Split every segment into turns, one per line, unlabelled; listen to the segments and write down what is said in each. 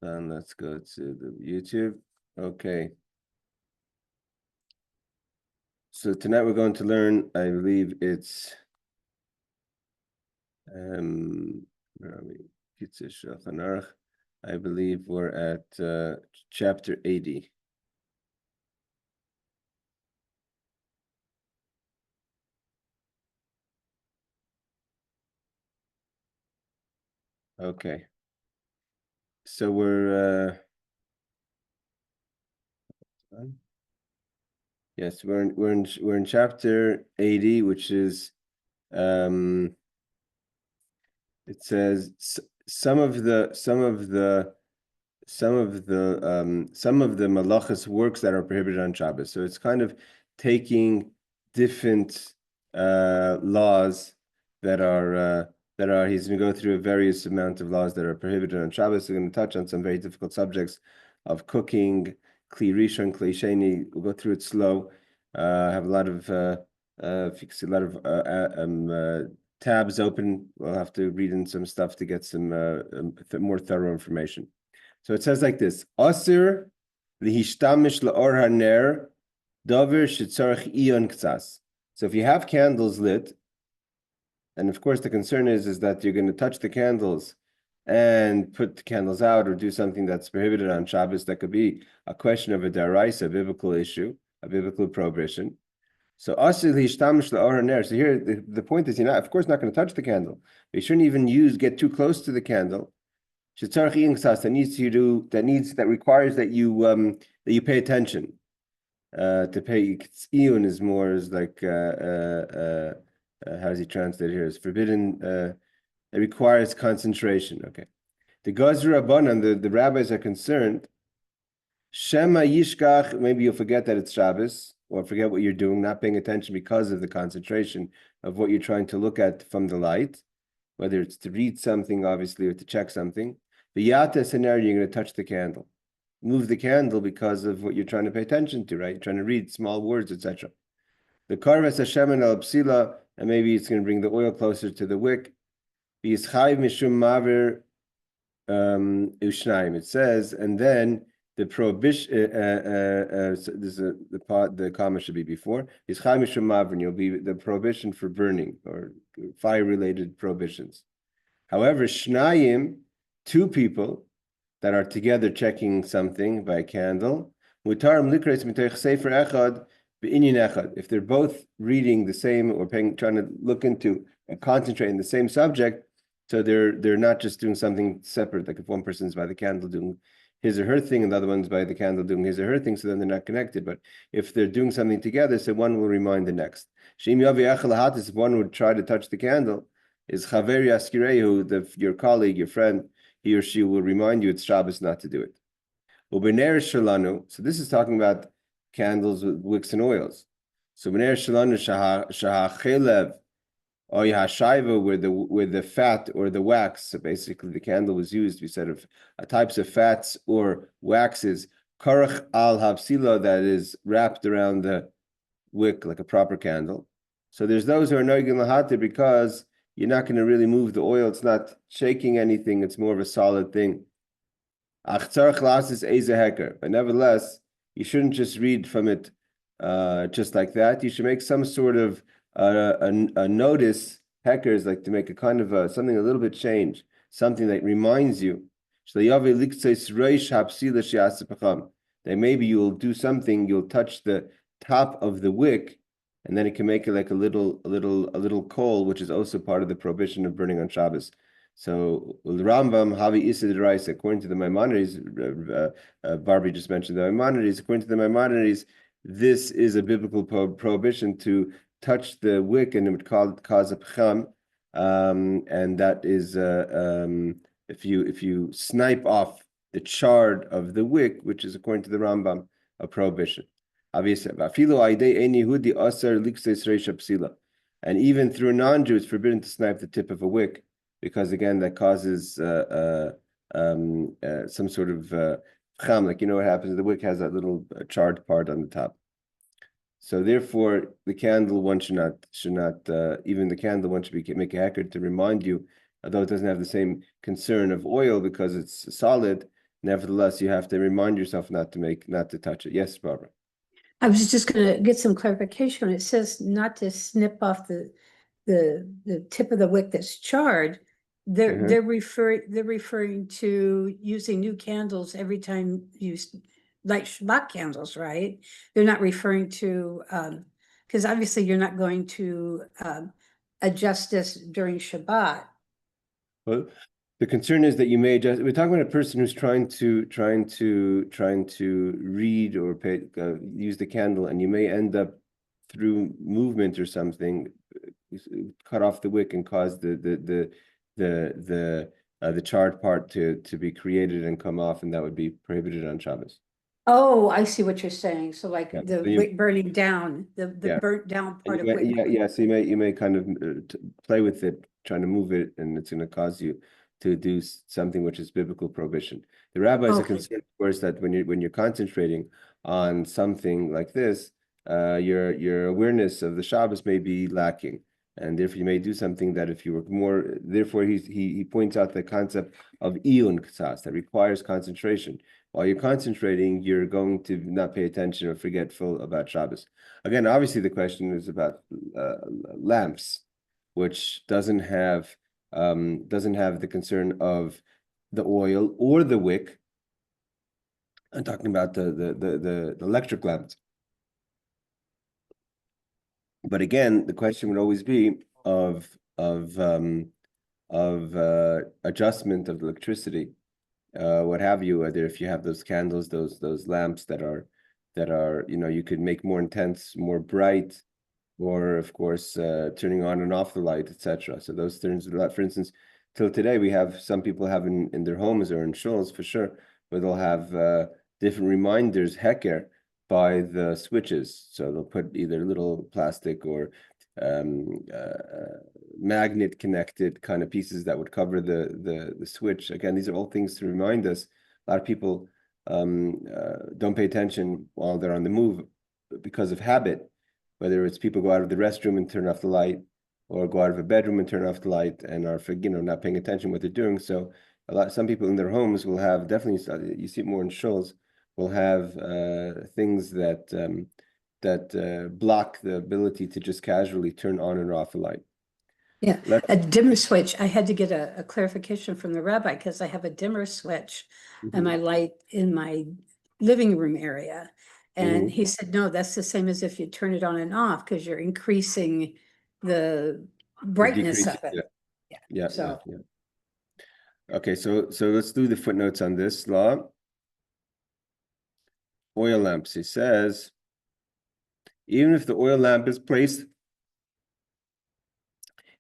And let's go to the YouTube. Okay. So tonight we're going to learn, I believe it's where are we? Kitzur Shulchan Aruch. I believe we're at chapter 80. Okay. So yes, we're in chapter 80, which is it says some of the Melachos works that are prohibited on Shabbos. So it's kind of taking different laws that are he's going to go through a various amount of laws that are prohibited on Shabbos. We're going to touch on some very difficult subjects of cooking, kli rishon, kli sheni. We'll go through it slow. Have a lot of tabs open. We'll have to read in some stuff to get some more thorough information. So it says like this: Asir lihishtamish laor haner davar shetzarich ion ktsas. So if you have candles lit, and of course the concern is that you're going to touch the candles and put the candles out or do something that's prohibited on Shabbos, that could be a question of a daraisa, a biblical issue, a biblical prohibition. So asir lihishtamish laor haner. So here the point is, you're not, of course, not going to touch the candle. You shouldn't even get too close to the candle. That requires that you pay attention. To pay iyun is more is like how does he translate here? It's forbidden. It requires concentration. Okay. The Gazra Rabbanan, the rabbis are concerned. Shema yishkach. Maybe you'll forget that it's Shabbos, or forget what you're doing, not paying attention because of the concentration of what you're trying to look at from the light, whether it's to read something, obviously, or to check something. The yata scenario, you're going to touch the candle. Move the candle because of what you're trying to pay attention to, right? You're trying to read small words, etc. The karves Hashem al psila, and maybe it's going to bring the oil closer to the wick. V'yischayv mishum maver ushnaim. It says, and then the prohibition. The comma should be before. Yischayv mishum maver. You'll be the prohibition for burning or fire-related prohibitions. However, shnayim, two people that are together checking something by a candle, mutarim likres mitoich sefer echad b'inyan echad. If they're both reading the same or trying to look into and concentrate in the same subject, so they're not just doing something separate. Like if one person's by the candle doing his or her thing, and the other one's by the candle doing his or her thing, so then they're not connected. But if they're doing something together, so one will remind the next. If one would try to touch the candle, is chaveri askirehu, your colleague, your friend, he or she will remind you it's Shabbos not to do it. So this is talking about candles with wicks and oils. So b'ner shalanu shahachelev or yahashaiva, where the fat or the wax. So basically, the candle was used. We said of types of fats or waxes. Karach al hapsila, that is wrapped around the wick like a proper candle. So there's those who are noigin lahate because you're not going to really move the oil. It's not shaking anything. It's more of a solid thing. But nevertheless, you shouldn't just read from it just like that. You should make some sort of a notice. Hackers like to make a kind of something a little bit change, something that reminds you. That maybe you'll do something. You'll touch the top of the wick, and then it can make it like a little coal, which is also part of the prohibition of burning on Shabbos. So the Rambam Havi Isid Rice, according to the Maimonides, Barbie just mentioned the Maimonides. According to the Maimonides, this is a biblical prohibition to touch the wick, and it would cause a pcham, and that is if you snipe off the chard of the wick, which is according to the Rambam a prohibition. And even through a non-Jew, it's forbidden to snipe the tip of a wick, because again, that causes some sort of cham. Like, you know what happens? The wick has that little charred part on the top. So therefore, the candle one should not even the candle one should make a hacker to remind you, although it doesn't have the same concern of oil because it's solid. Nevertheless, you have to remind yourself not to touch it. Yes, Barbara.
I was just going to get some clarification. It says not to snip off the tip of the wick that's charred. They're referring to using new candles every time you light Shabbat candles, right? They're not referring to because obviously you're not going to adjust this during Shabbat.
Well, the concern is that you may just, we're talking about a person who's trying to read or use the candle, and you may end up through movement or something, cut off the wick and cause the charred part to be created and come off, and that would be prohibited on Shabbos.
Oh, I see what you're saying. So like
Yeah.
the
So
wick burning down, the
Yeah.
burnt down part of wick.
Yeah. So you may kind of play with it, trying to move it, and it's going to cause you to do something which is biblical prohibition. The rabbis are concerned, of course, that when you're concentrating on something like this, your awareness of the Shabbos may be lacking, and therefore you may do something that if you were more. Therefore, he points out the concept of iyun ksas that requires concentration. While you're concentrating, you're going to not pay attention or forgetful about Shabbos. Again, obviously, the question is about lamps, which doesn't have the concern of the oil or the wick. I'm talking about the electric lamps. But again, the question would always be of adjustment of electricity, what have you. Whether if you have those candles, those lamps that are you could make more intense, more bright, or of course turning on and off the light, etc. So those things, for instance, till today we have some people have in their homes or in shuls for sure, where they'll have different reminders, heker, by the switches. So they'll put either little plastic or magnet connected kind of pieces that would cover the switch. Again, these are all things to remind us. A lot of people don't pay attention while they're on the move because of habit. Whether it's people go out of the restroom and turn off the light, or go out of a bedroom and turn off the light, and are not paying attention what they're doing. So some people in their homes will have, definitely, you see it more in shuls, will have things that block the ability to just casually turn on and off the light.
Yeah, a dimmer switch. I had to get a clarification from the rabbi because I have a dimmer switch and my light in my living room area. And he said, no, that's the same as if you turn it on and off because you're increasing the brightness of it.
Yeah.
So
Okay, so let's do the footnotes on this law. Oil lamps, he says, even if the oil lamp is placed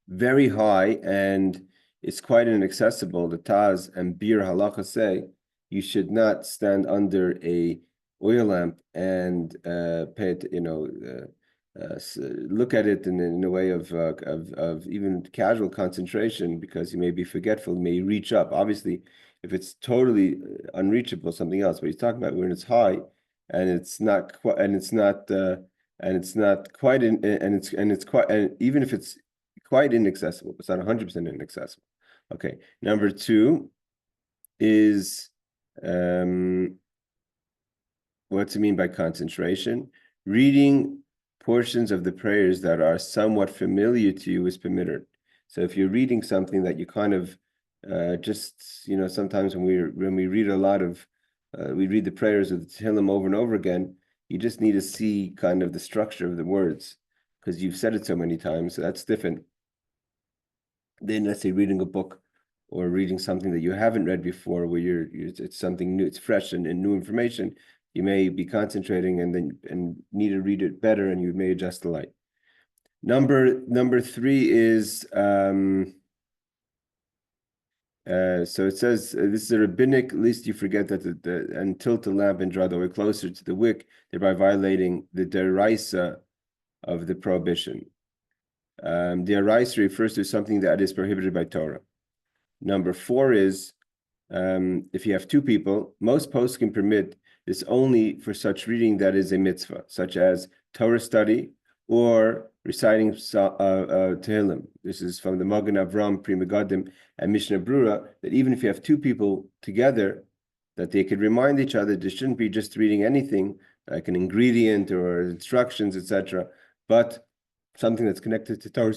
very high and it's quite inaccessible, the Taz and Bir Halacha say you should not stand under a oil lamp and look at it in a way of even casual concentration, because you may be forgetful, you may reach up. Obviously, if it's totally unreachable, something else. But he's talking about when it's high and it's not quite, and it's not quite in, and it's quite, and even if it's quite inaccessible, it's not 100% inaccessible. Okay, number two is what's it mean by concentration? Reading portions of the prayers that are somewhat familiar to you is permitted. So if you're reading something that you kind of sometimes when we read a lot of we read the prayers of the Tehillim over and over again, you just need to see kind of the structure of the words because you've said it so many times. So that's different. Then let's say reading a book or reading something that you haven't read before, where it's something new, it's fresh and new information. You may be concentrating and need to read it better, and you may adjust the light. Number three is so it says this is a rabbinic, lest you forget that and tilt the lamp and draw the way closer to the wick, thereby violating the deraisa of the prohibition. The deraisa refers to something that is prohibited by Torah. Number four is if you have two people, most posts can permit this only for such reading that is a mitzvah, such as Torah study or reciting Tehillim. This is from the Magen Avram, Pri Megadim, and Mishnah Brura, that even if you have two people together that they could remind each other. They shouldn't be just reading anything like an ingredient or instructions, etc., but something that's connected to Torah.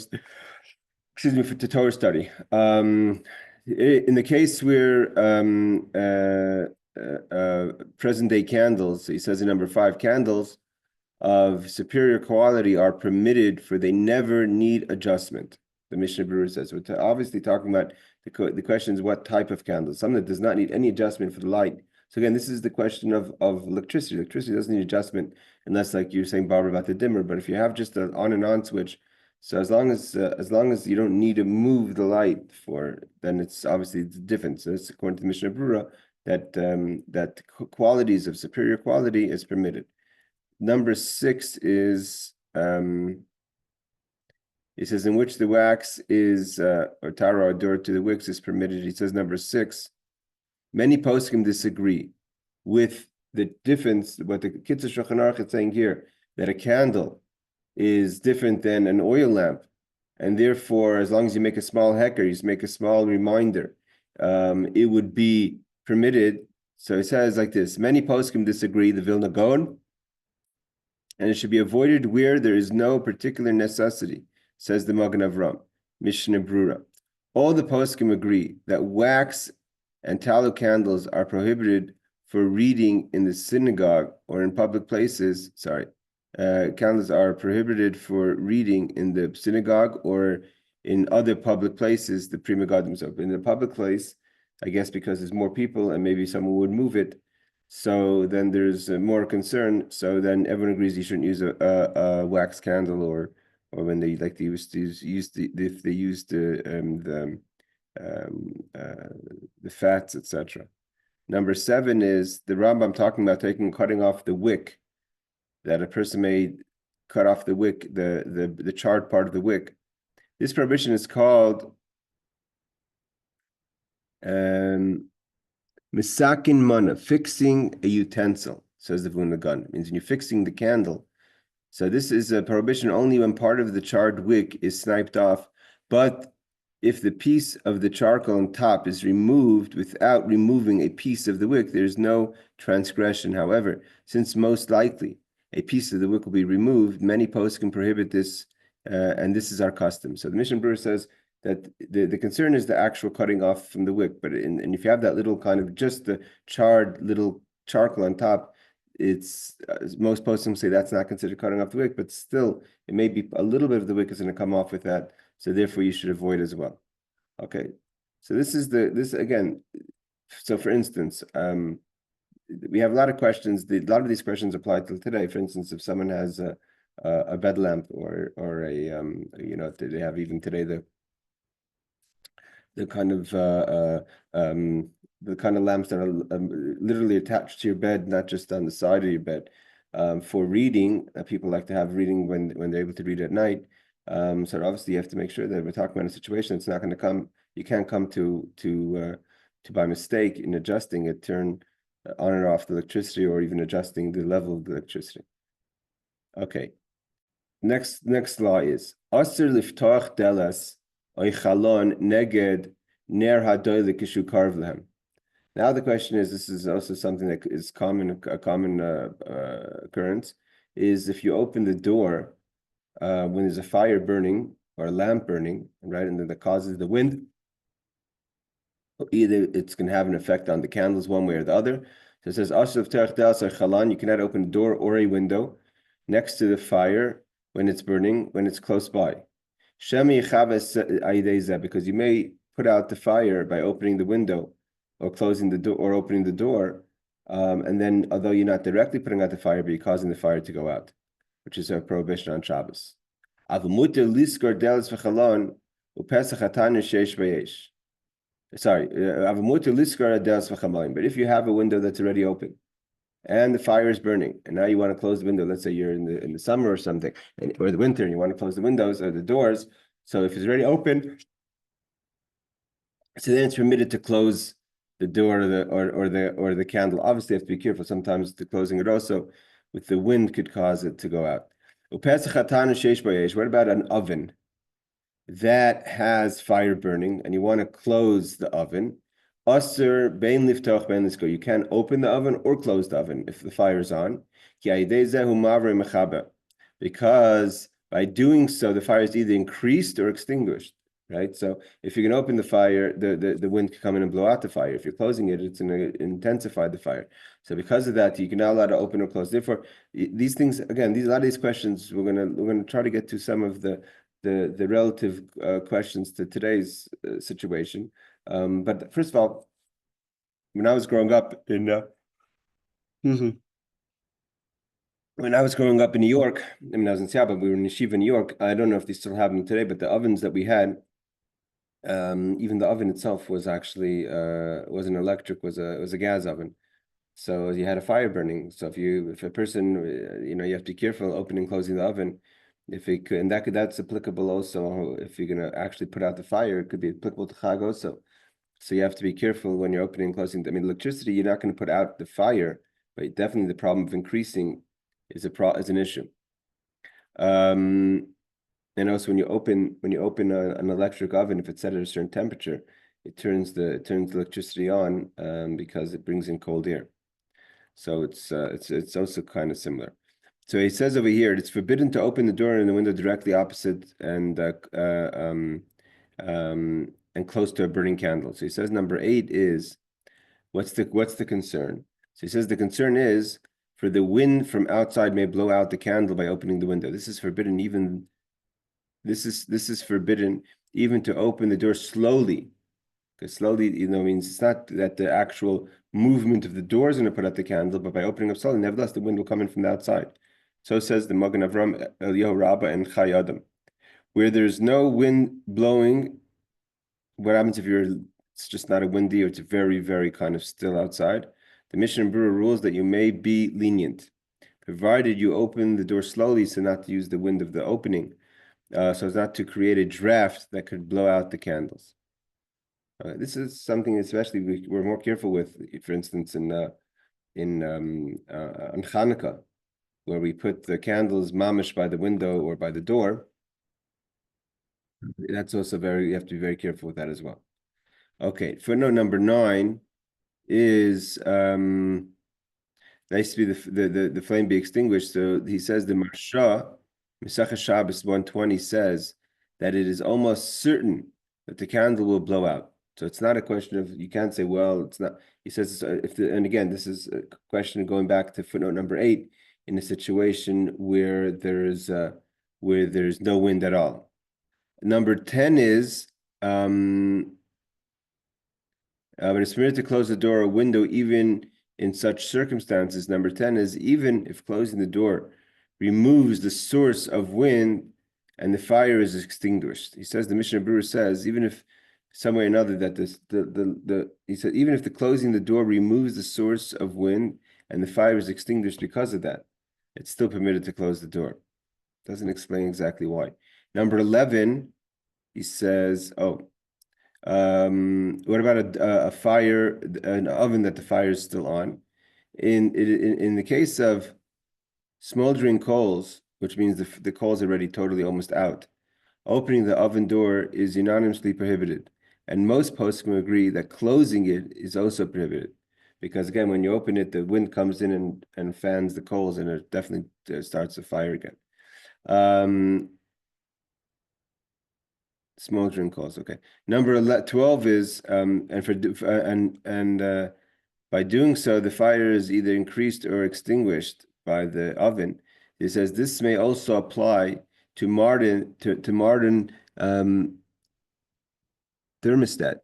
Excuse me, to Torah study. In the case where present-day candles, he says in number 5, candles of superior quality are permitted, for they never need adjustment. The Mishnah Berurah says. We're obviously talking about the question is what type of candle. Something that does not need any adjustment for the light. So again, this is the question of electricity. Electricity doesn't need adjustment unless, like you're saying, Barbara, about the dimmer. But if you have just an on and on switch, so as long as you don't need to move the light then it's obviously different. So it's according to the Mishnah Berurah that qualities of superior quality is permitted. Number 6 is it says in which the wax is or tara or dur to the wicks is permitted. He says number 6. Many poskim disagree with the difference. What the Kitzur Shulchan Aruch is saying here, that a candle is different than an oil lamp, and therefore, as long as you make a small heker, you just make a small reminder, it would be permitted. So it says like this: many poskim disagree, the Vilna Gaon, and it should be avoided where there is no particular necessity, says the Magen Avram, Mishnah Berurah. All the poskim agree that wax and tallow candles are prohibited for reading in the synagogue or in public places. Candles are prohibited for reading in the synagogue or in other public places, the Pri Megadim. So in the public place, I guess because there's more people and maybe someone would move it, so then there's more concern. So then everyone agrees you shouldn't use a wax candle, or when they like they used to use if they used the fats, etc. Number 7 is the Rambam talking about cutting off the wick, that a person may cut off the wick, the charred part of the wick. This prohibition is called misakin mana, fixing a utensil, says the Vilna Gaon. It means when you're fixing the candle. So this is a prohibition only when part of the charred wick is sniped off, but if the piece of the charcoal on top is removed without removing a piece of the wick, there's no transgression. However, since most likely a piece of the wick will be removed, many posts can prohibit this, and this is our custom. So the Mishnah Berurah says that the concern is the actual cutting off from the wick, but and if you have that little kind of just the charred little charcoal on top, it's most poskim say that's not considered cutting off the wick, but still it may be a little bit of the wick is going to come off with that, so therefore you should avoid as well. Okay, so this again. So for instance, we have a lot of questions. A lot of these questions apply till today. For instance, if someone has a bed lamp or a they have even today the kind of lamps that are literally attached to your bed, not just on the side of your bed, for reading. People like to have reading when they're able to read at night. So obviously you have to make sure that we're talking about a situation that's not going to come. You can't come to by mistake in adjusting it, turn on and off the electricity, or even adjusting the level of the electricity. Okay. Next law is Asr liftoach delas oy chalon neged ner hadoyle kishu karv lehem. Now the question is, this is also something that is a common occurrence, is if you open the door when there's a fire burning or a lamp burning, right, and then that causes the wind, either it's going to have an effect on the candles one way or the other. So it says, you cannot open a door or a window next to the fire when it's burning, when it's close by. Because you may put out the fire by opening the window or closing the door or opening the door. And then, although you're not directly putting out the fire, but you're causing the fire to go out, which is a prohibition on Shabbos. Sorry, but if you have a window that's already open and the fire is burning, and now you want to close the window, let's say you're in the summer or something, or the winter, and you want to close the windows or the doors. So if it's already open, so then it's permitted to close the door or the candle. Obviously, you have to be careful. Sometimes the closing it also with the wind could cause it to go out. What about an oven that has fire burning and you want to close the oven? Aser bein liftoch bein lisko. You can't open the oven or close the oven if the fire is on. Because by doing so, the fire is either increased or extinguished, right? So if you can open the fire, the wind can come in and blow out the fire. If you're closing it, it's going to intensify the fire. So because of that, you can now allow to open or close. Therefore, these things, again, a lot of these questions, we're gonna try to get to some of the relative questions to today's situation. But first of all, when I was growing up in when I was growing up in New York, I mean, I was in Seattle, but we were in Yeshiva in New York. I don't know if they still have them today, but the ovens that we had, even the oven itself was actually wasn't electric, was a gas oven. So you had a fire burning. So if a person, you have to be careful opening and closing the oven. If it could, and that's applicable also if you're gonna actually put out the fire, it could be applicable to Chag also. So you have to be careful when you're opening and closing. I mean, electricity, you're not going to put out the fire, but definitely the problem of increasing is an issue. And also when you open an electric oven, if it's set at a certain temperature, it turns the electricity on because it brings in cold air. So it's also kind of similar. So he says over here, it's forbidden to open the door and the window directly opposite and close to a burning candle. So he says number 8 is what's the concern? So he says the concern is for the wind from outside may blow out the candle by opening the window. This is forbidden even this is forbidden even to open the door slowly. Because slowly, means it's not that the actual movement of the door is going to put out the candle, but by opening up slowly, nevertheless, the wind will come in from the outside. So says the Magen Avram, Eliyahu Rabbah, and Chai Adam. Where there's no wind blowing, what happens if it's just not a windy or it's very, very kind of still outside? The Mishnah Berurah rules that you may be lenient, provided you open the door slowly so not to use the wind of the opening, so as not to create a draft that could blow out the candles. This is something especially we're more careful with, for instance, on Hanukkah, where we put the candles mamish by the window or by the door. That's also you have to be very careful with that as well. Okay, footnote number 9 is nice to be the flame be extinguished. So he says the Marsha, Mesachah Shabbos 120 says that it is almost certain that the candle will blow out. So it's not a question of, you can't say, well, it's not. He says, and again, this is a question going back to footnote number 8, in a situation where there's no wind at all. Number 10 is, but it's permitted to close the door or window even in such circumstances. Number 10 is even if closing the door removes the source of wind and the fire is extinguished. He says, the Mishnah Berurah says, even if some way or another that he said, even if the closing the door removes the source of wind and the fire is extinguished because of that, it's still permitted to close the door. Doesn't explain exactly why. Number 11, he says, what about a fire, an oven that the fire is still on? In the case of smoldering coals, which means the coals are already totally almost out, opening the oven door is unanimously prohibited. And most poskim agree that closing it is also prohibited. Because again, when you open it, the wind comes in and fans the coals and it definitely starts a fire again. Smoldering coals, okay. Number 12 is, by doing so, the fire is either increased or extinguished by the oven. It says this may also apply to modern thermostat,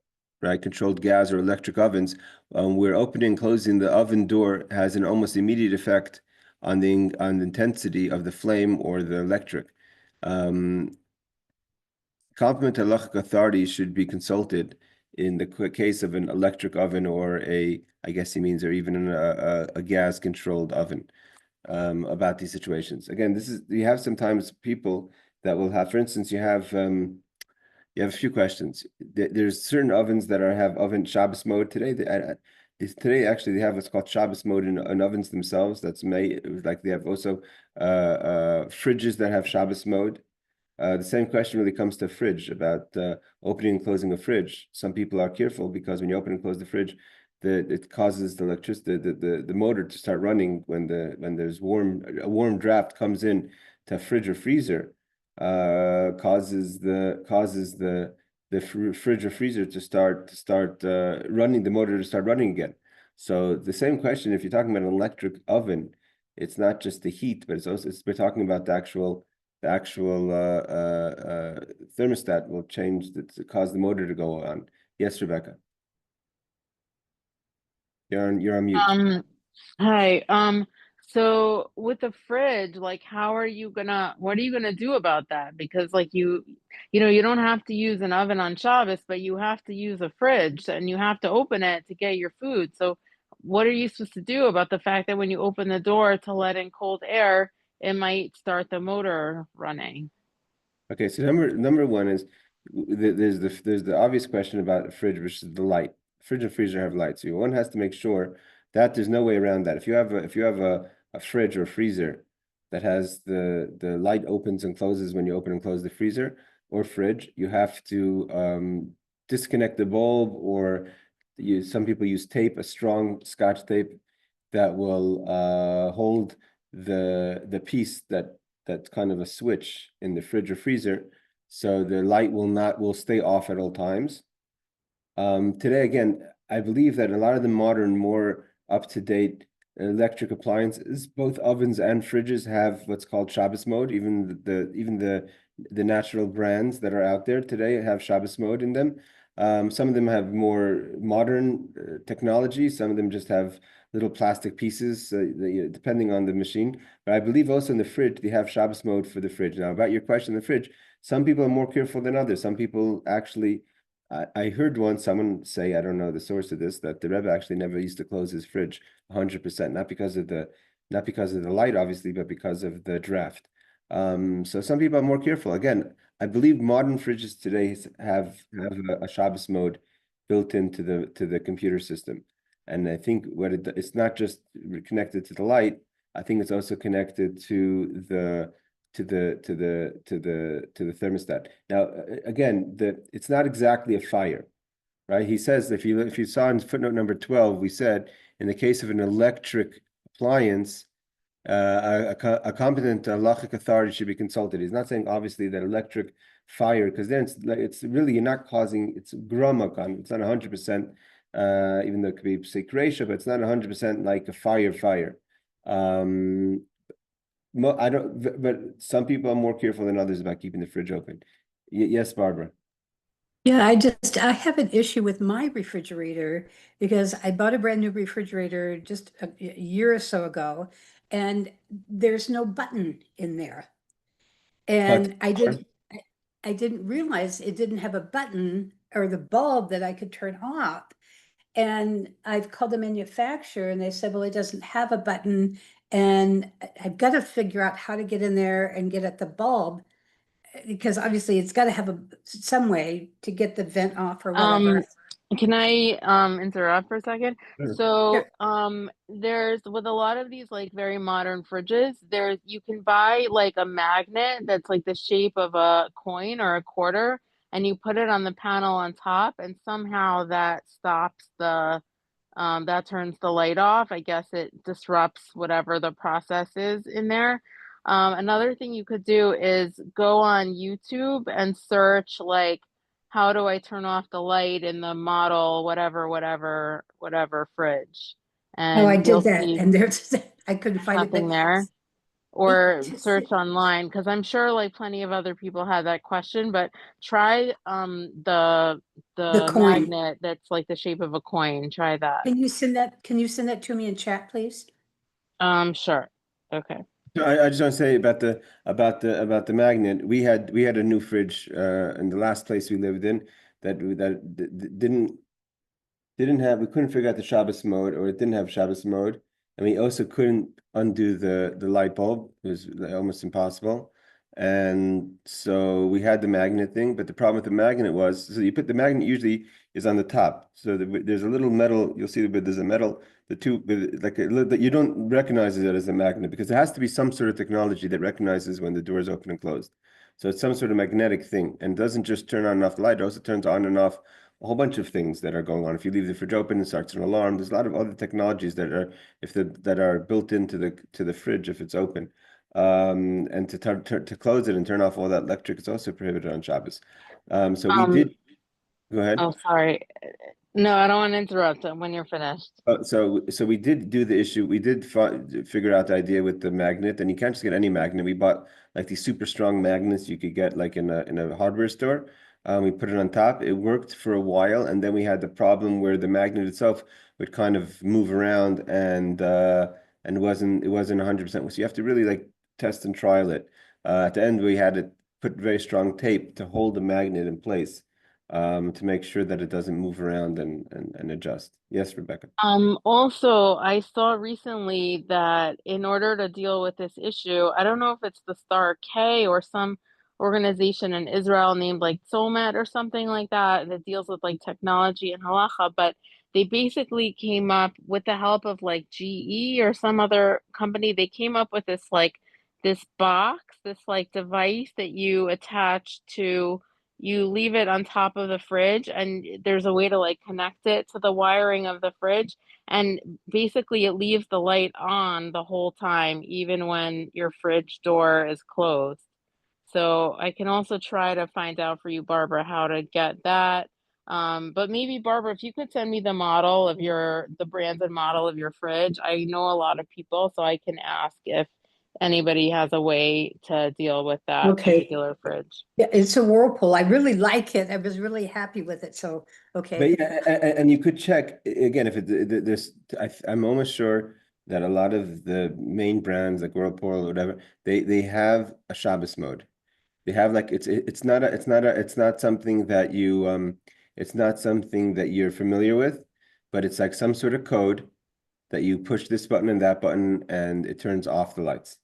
right? Controlled gas or electric ovens, where opening and closing the oven door has an almost immediate effect on the intensity of the flame or the electric. Competent halachic authorities should be consulted in the case of an electric oven or I guess he means, or even a gas-controlled oven, about these situations. Again, you have sometimes people that will have, for instance, you have a few questions. There's certain ovens that have oven Shabbos mode today. Today, actually, they have what's called Shabbos mode in ovens themselves. That's made, like they have also fridges that have Shabbos mode. The same question really comes to a fridge about opening and closing a fridge. Some people are careful because when you open and close the fridge, it causes the electricity, the motor to start running when there's a warm draft comes in to a fridge or freezer, causes the fridge or freezer to start running, the motor to start running again. So the same question, if you're talking about an electric oven, it's not just the heat, but we're talking about the actual thermostat will change to cause the motor to go on. Yes, Rebecca. You're on mute.
Hi. So with the fridge, like, what are you gonna do about that? Because like you don't have to use an oven on Shabbos, but you have to use a fridge and you have to open it to get your food. So what are you supposed to do about the fact that when you open the door to let in cold air, it might start the motor running?
Okay, so number one is there's the obvious question about the fridge, which is the light. Fridge and freezer have light, so one has to make sure that there's no way around that. If you have a fridge or freezer that has the light opens and closes when you open and close the freezer or fridge, you have to disconnect the bulb, or some people use tape, a strong Scotch tape that will hold the piece that's kind of a switch in the fridge or freezer, so the light will stay off at all times. Today, again, I believe that a lot of the modern, more up-to-date electric appliances, both ovens and fridges, have what's called Shabbos mode. Even the natural brands that are out there today have Shabbos mode in them. Some of them have more modern technology. Some of them just have little plastic pieces, depending on the machine. But I believe also in the fridge, they have Shabbos mode for the fridge. Now, about your question, the fridge, some people are more careful than others. Some people actually, I heard someone say, I don't know the source of this, that the Rebbe actually never used to close his fridge 100%, not because of the light, obviously, but because of the draft. So some people are more careful. Again, I believe modern fridges today have a Shabbos mode built into the computer system. And I think it's not just connected to the light. I think it's also connected to the thermostat. Now, again, it's not exactly a fire, right? He says if you saw in footnote number 12, we said in the case of an electric appliance, a competent halachic authority should be consulted. He's not saying obviously that electric fire, because then it's really, you're not causing, it's gramakan, it's not 100%, even though it could be psik but it's not 100% like a fire. I don't, but some people are more careful than others about keeping the fridge open. Yes, Barbara.
Yeah, I have an issue with my refrigerator because I bought a brand new refrigerator just a year or so ago, and there's no button in there. And I didn't realize it didn't have a button or the bulb that I could turn off. And I've called the manufacturer and they said, well, it doesn't have a button. And I've got to figure out how to get in there and get at the bulb, because obviously it's got to have some way to get the vent off or whatever.
Can I interrupt for a second?
Sure.
So there's, with a lot of these like very modern fridges, you can buy like a magnet that's like the shape of a coin or a quarter, and you put it on the panel on top, and somehow that stops that turns the light off. I guess it disrupts whatever the process is in there. Another thing you could do is go on YouTube and search like, how do I turn off the light in the model, whatever fridge?
Oh, I
And
did
you'll
that,
see
and there's I couldn't find it, but
nothing there. Or search online, because I'm sure like plenty of other people had that question, but try the
coin.
magnet that's like the shape of a coin. Try that.
Can you send that to me in chat, please?
Sure. Okay.
So I just want to say about the magnet. We had a new fridge in the last place we lived in that didn't have, we couldn't figure out the Shabbos mode, or it didn't have Shabbos mode, and we also couldn't undo the light bulb. It was almost impossible. And so we had the magnet thing, but the problem with the magnet was, so you put the magnet usually is on the top. So there's a little metal, you'll see that there's a metal, that you don't recognize it as a magnet, because there has to be some sort of technology that recognizes when the door is open and closed. So it's some sort of magnetic thing, and it doesn't just turn on and off the light, it also turns on and off a whole bunch of things that are going on. If you leave the fridge open, it starts an alarm. There's a lot of other technologies that are that are built into the fridge if it's open. And to close it and turn off all that electric is also prohibited on Shabbos. So we
Um,
did go ahead.
oh, sorry. No, I don't want to interrupt when you're finished.
So we did do the issue. We did figure out the idea with the magnet, and you can't just get any magnet. We bought like these super strong magnets you could get like in a hardware store. We put it on top. It worked for a while, and then we had the problem where the magnet itself would kind of move around and it wasn't 100%. So you have to really like test and trial it. At the end, we had to put very strong tape to hold the magnet in place to make sure that it doesn't move around and adjust. Yes, Rebecca.
Also, I saw recently that in order to deal with this issue, I don't know if it's the Star K or some organization in Israel named like Somet or something like that that deals with like technology and halacha, but they basically came up with the help of like GE or some other company. They came up with this box, this like device that you attach to, you leave it on top of the fridge, and there's a way to like connect it to the wiring of the fridge, and basically it leaves the light on the whole time even when your fridge door is closed. So I can also try to find out for you, Barbara, how to get that. But maybe Barbara, if you could send me the brand and model of your fridge. I know a lot of people, so I can ask if anybody has a way to deal with that
Okay.
particular fridge.
Yeah, it's a Whirlpool. I really like it. I was really happy with it. So, okay.
But yeah, and you could check again if this. I'm almost sure that a lot of the main brands like Whirlpool or whatever, they have a Shabbos mode. They have like it's not something that it's not something that you're familiar with, but it's like some sort of code that you push this button and that button and it turns off the lights.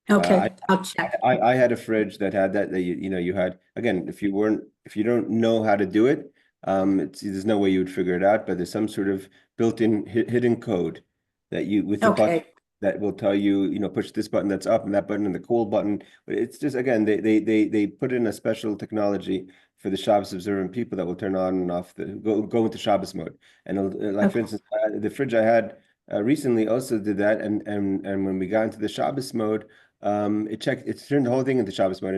Okay, I'll check.
I had a fridge that had that you had again if you don't know how to do it, there's no way you would figure it out, but there's some sort of built-in hidden code that you with the button
Okay,
that will tell you push this button that's up and that button and the cool button. But it's just again they put in a special technology for the Shabbos observant people that will turn on and off go into Shabbos mode. And like for
okay,
instance, the fridge I had recently also did that, and when we got into the Shabbos mode. It turned the whole thing into Shabbos mode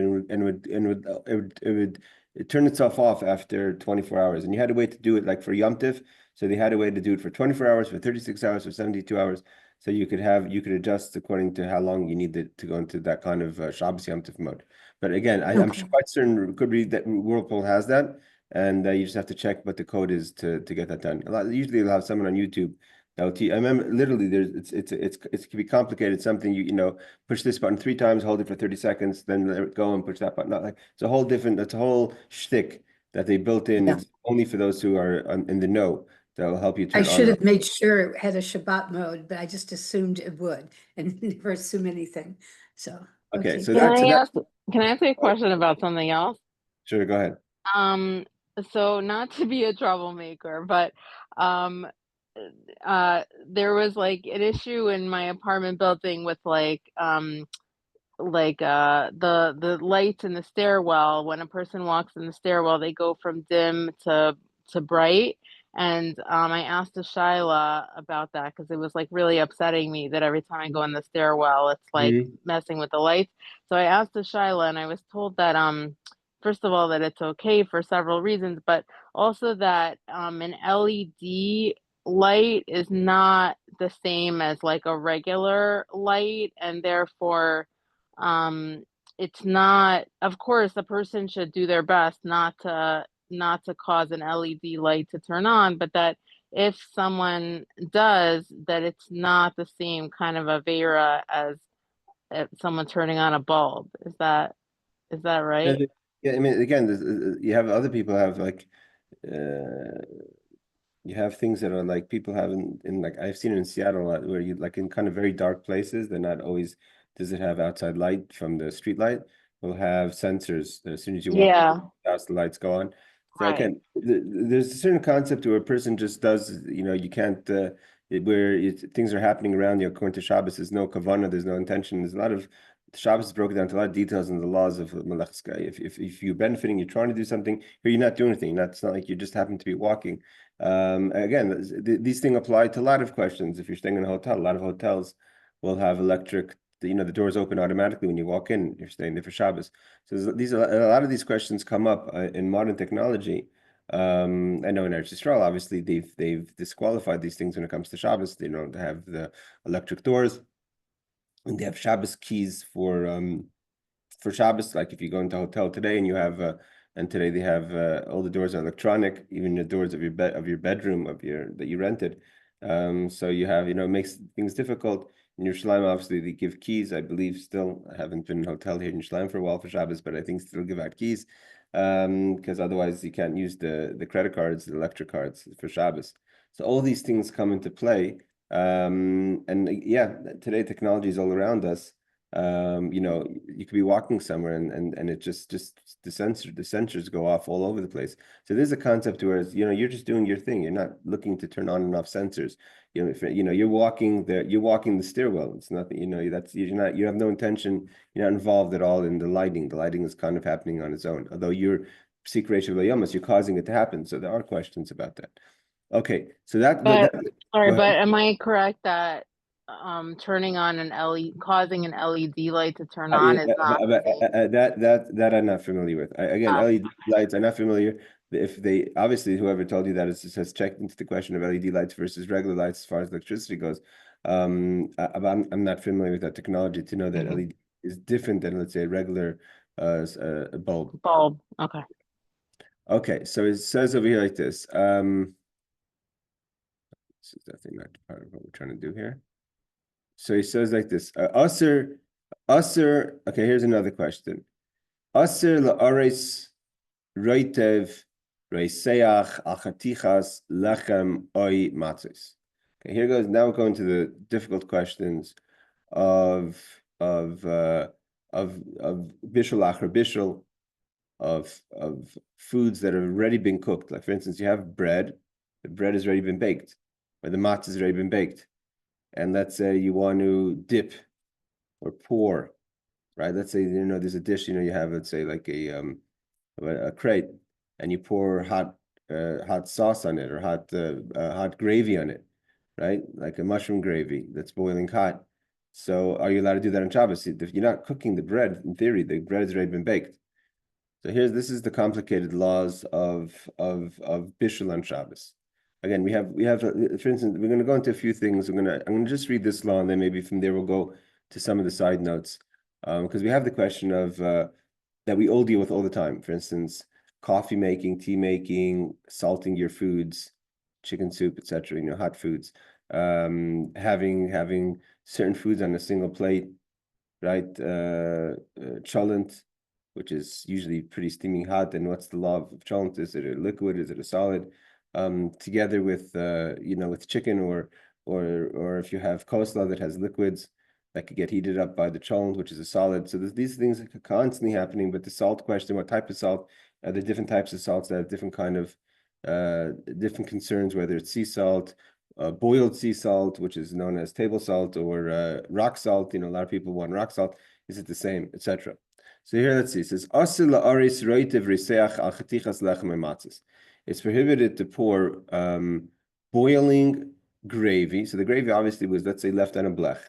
it turn itself off after 24 hours. And you had to wait to do it like for Yom Tiv. So they had a way to do it for 24 hours, for 36 hours, for 72 hours. So you could adjust according to how long you needed to go into that kind of Shabbos Yom Tiv mode. But again, I'm
okay.
quite certain could be that Whirlpool has that. And you just have to check what the code is to get that done. Usually they'll have someone on YouTube I remember literally it can be complicated. Something push this button 3 times, hold it for 30 seconds, then let it go and push that button. Not like it's a whole shtick that they built in.
Yeah.
It's only for those who are in the know that will help you
I
turn on
should
and
have made sure it had a Shabbat mode, but I just assumed it would and never assume anything. So,
off. Okay,
okay,
so
Can
yeah,
that's
I
that.
ask can I ask you a question about something else?
Sure, go ahead.
Um, so not to be a troublemaker, but um there was like an issue in my apartment building with the lights in the stairwell. When a person walks in the stairwell, they go from dim to bright. And I asked Shyla about that because it was like really upsetting me that every time I go in the stairwell, it's like
Mhm.
messing with the lights. So I asked Shyla, and I was told that first of all that it's okay for several reasons, but also that an LED light is not the same as like a regular light, and therefore um it's not, of course the person should do their best not to cause an LED light to turn on, but that if someone does, that it's not the same kind of avera as someone turning on a bulb. Is that
Yeah,
right?
yeah, I mean, again, you have other people have like uh, you have things that are like people have in like I've seen it in Seattle a lot where you like in kind of very dark places, they're not always does it have outside light from the street light. We'll have sensors that as soon as you walk
Yeah,
out, the lights go on. So
right.
again, there's a certain concept where a person just does, you can't things are happening around you according to Shabbos. There's no kavanah, there's no intention. There's a lot of Shabbos is broken down to a lot of details in the laws of Melachos. If you're benefiting, you're trying to do something, here you're not doing anything. It's not like you just happen to be walking. Again, these things apply to a lot of questions. If you're staying in a hotel, a lot of hotels will have electric, the doors open automatically when you walk in. You're staying there for Shabbos. So a lot of these questions come up in modern technology. I know in Eretz Yisrael, obviously they've disqualified these things when it comes to Shabbos. They don't have the electric doors, and they have Shabbos keys for Shabbos. Like if you go into a hotel today and you have and today they have all the doors are electronic, even the doors of your bedroom that you rented. So you have, it makes things difficult. In Yerushalayim, obviously they give keys. I believe still, I haven't been in a hotel here in Yerushalayim for a while for Shabbos, but I think still give out keys because otherwise you can't use the credit cards, the electric cards for Shabbos. So all these things come into play. And yeah, today technology is all around us. You could be walking somewhere and it just the sensors go off all over the place. So there's a concept where you're just doing your thing. You're not looking to turn on and off sensors. If you're walking the stairwell. It's nothing. You have no intention. You're not involved at all in the lighting. The lighting is kind of happening on its own. Although you're you're causing it to happen. So there are questions about that. Okay, so
But sorry,
go
but
ahead.
am I correct that turning on an LED, causing an LED light to turn on is not the same?
That I'm not familiar with. Again,
Ah,
LED lights, I'm not familiar. If they obviously whoever told you that has checked into the question of LED lights versus regular lights as far as electricity goes. But I'm not familiar with that technology to know that
mhm.
LED is different than, let's say, a regular bulb.
Bulb. Okay.
Okay, so it says over here like this. This is definitely not part of what we're trying to do here. So he says like this. Okay, here's another question. Aser la'ares roitev reiseach achatichas lechem oi matzos. Okay, here goes. Now we're going to the difficult questions of bishul achar bishul, of foods that have already been cooked. Like for instance, you have bread. The bread has already been baked, or the matzah has already been baked. And let's say you want to dip or pour, right? Let's say there's a dish, you have, let's say, like a crate, and you pour hot sauce on it, or hot gravy on it, right? Like a mushroom gravy that's boiling hot. So are you allowed to do that on Shabbos? If you're not cooking the bread, in theory, the bread has already been baked. So this is the complicated laws of bishul on Shabbos. Again, we have for instance, we're going to go into a few things. I'm going to just read this law, and then maybe from there we'll go to some of the side notes, because we have the question of that we all deal with all the time. For instance, coffee making, tea making, salting your foods, chicken soup, etc. Hot foods, having certain foods on a single plate, right? Cholent, which is usually pretty steaming hot. And what's the law of cholent? Is it a liquid? Is it a solid? Together with with chicken, or if you have coleslaw that has liquids that could get heated up by the cholent, which is a solid. So these things are constantly happening. But the salt question, what type of salt? There are different types of salts that have different kind of different concerns, whether it's sea salt, boiled sea salt, which is known as table salt, or rock salt. A lot of people want rock salt. Is it the same, etc.? So here, let's see. It says, it's prohibited to pour boiling gravy. So the gravy obviously was, let's say, left on a blech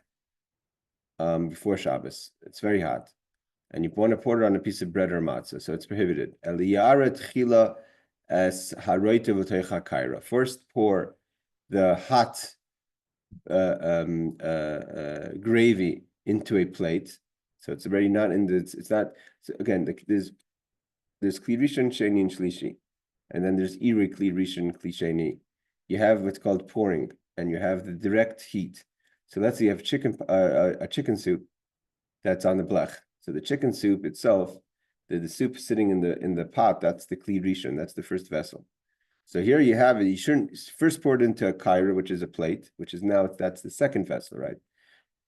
before Shabbos. It's very hot. And you want to pour it on a piece of bread or matzah. So it's prohibited. First, pour the hot gravy into a plate. So it's already not in the, it's not, so again, there's kli rishon, sheni, and shlishi. And then there's iri kli rishon, kli sheni. You have what's called pouring, and you have the direct heat. So let's say you have a chicken soup that's on the blech. So the chicken soup itself, the soup sitting in the pot, that's the kli rishon, that's the first vessel. So here you have it. You shouldn't first pour it into a kaira, which is a plate, which is now, that's the second vessel, right?